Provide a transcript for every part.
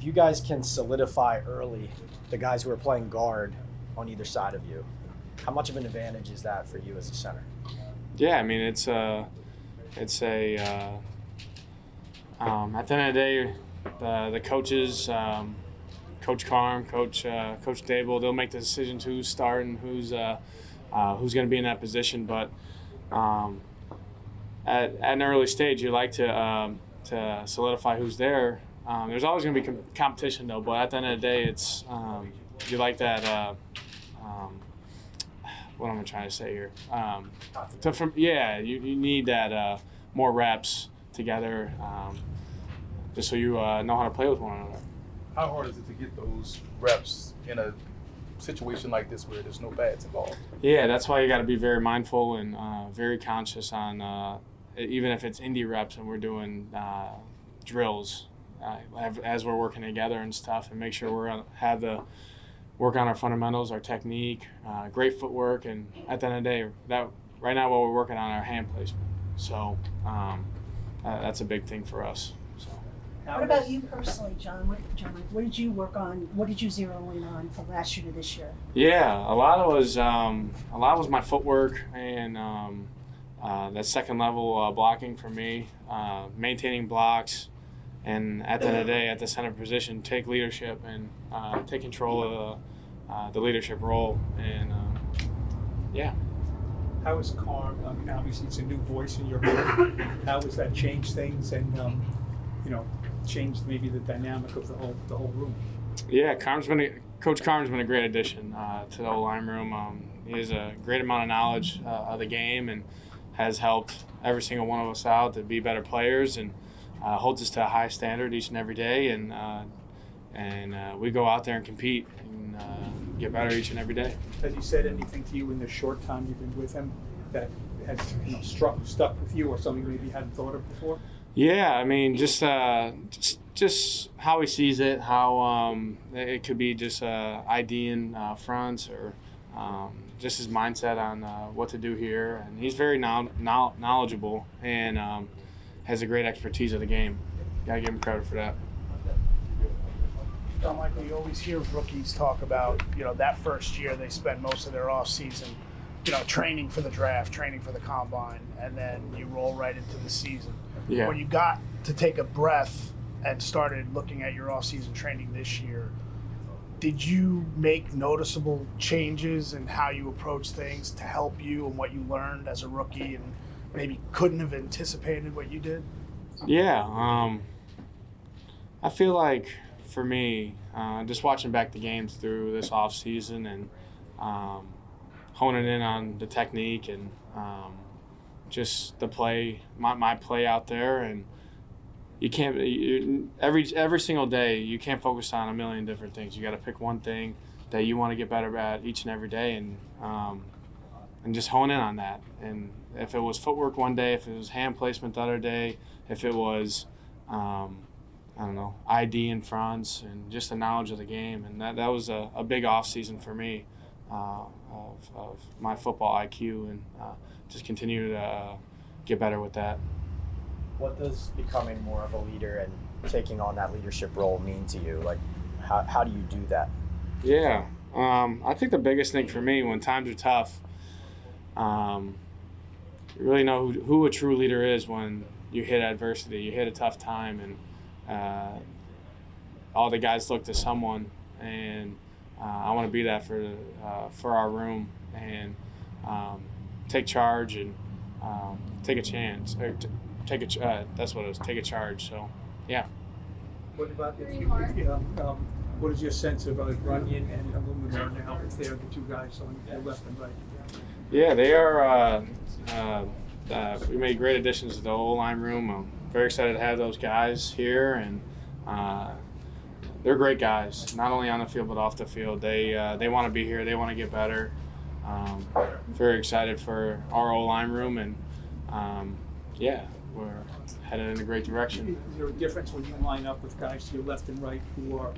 if you guys can solidify early the guys who are playing guard on either side of you, how much of an advantage is that for you as a center? Yeah, I mean, at the end of the day, the coaches, Coach Carm, Coach Dable, they'll make the decisions who's starting, who's going to be in that position. But at an early stage, you like to solidify who's there. There's always going to be competition, though. But at the end of the day, it's you like that. What am I trying to say here? You need that more reps together, just so you know how to play with one another. How hard is it to get those reps in a situation like this where there's no pads involved? Yeah, that's why you got to be very mindful and very conscious on even if it's indie reps and we're doing drills as we're working together and stuff, and make sure work on our fundamentals, our technique, great footwork, and at the end of the day, right now what we're working on our hand placement. So that's a big thing for us. So. What about you personally, John? What did you work on? What did you zero in on from last year to this year? Yeah, a lot was my footwork and that second level blocking for me, maintaining blocks, and at the end of the day, at the center position, take leadership and take control of the leadership role. And yeah. How is Carm? I mean, obviously it's a new voice in your room. How has that changed things and changed maybe the dynamic of the whole room? Yeah, Coach Carm's been a great addition to the O-line room. He has a great amount of knowledge of the game and has helped every single one of us out to be better players, and holds us to a high standard each and every day. And we go out there and compete and get better each and every day. Has he said anything to you in the short time you've been with him that has stuck with you, or something maybe you hadn't thought of before? Yeah, I mean, just how he sees it, how it could be just IDing fronts, or just his mindset on what to do here. And he's very knowledgeable and has a great expertise of the game. Got to give him credit for that. John Michael, you always hear rookies talk about, that first year they spend most of their off season, training for the draft, training for the combine, and then you roll right into the season. Yeah. When you got to take a breath and started looking at your off season training this year, did you make noticeable changes in how you approach things to help you and what you learned as a rookie and maybe couldn't have anticipated what you did? Yeah, I feel like for me, just watching back the games through this off season and honing in on the technique and just the play, my play out there, and you can't every single day you can't focus on a million different things. You got to pick one thing that you want to get better at each and every day, and just hone in on that. And if it was footwork one day, if it was hand placement the other day, if it was ID in fronts, and just the knowledge of the game. And that was a big off season for me of my football IQ, and just continue to get better with that. What does becoming more of a leader and taking on that leadership role mean to you? Like, how do you do that? Yeah, I think the biggest thing for me when times are tough, you really know who a true leader is when you hit adversity, you hit a tough time, and all the guys look to someone, and I want to be that for our room, and take charge and take a chance. Or that's what it was. Take a charge. So, yeah. What about what is your sense of Runyon and Illuminor now? If they're the two guys on your left and right? Yeah, they are. We made great additions to the O-line room. I'm very excited to have those guys here, and they're great guys, not only on the field but off the field. They want to be here. They want to get better. Very excited for our O-line room, and we're headed in a great direction. Is there a difference when you line up with guys to your left and right who are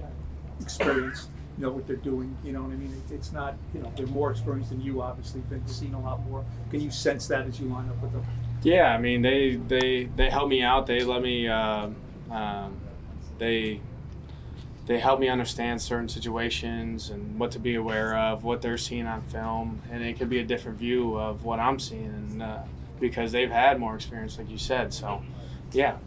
experienced, know what they're doing? You know what I mean? It's not, they're more experienced than you, obviously, been seen a lot more. Can you sense that as you line up with them? Yeah, I mean, they help me out. They let me they help me understand certain situations and what to be aware of, what they're seeing on film, and it could be a different view of what I'm seeing, and because they've had more experience, like you said. So, yeah,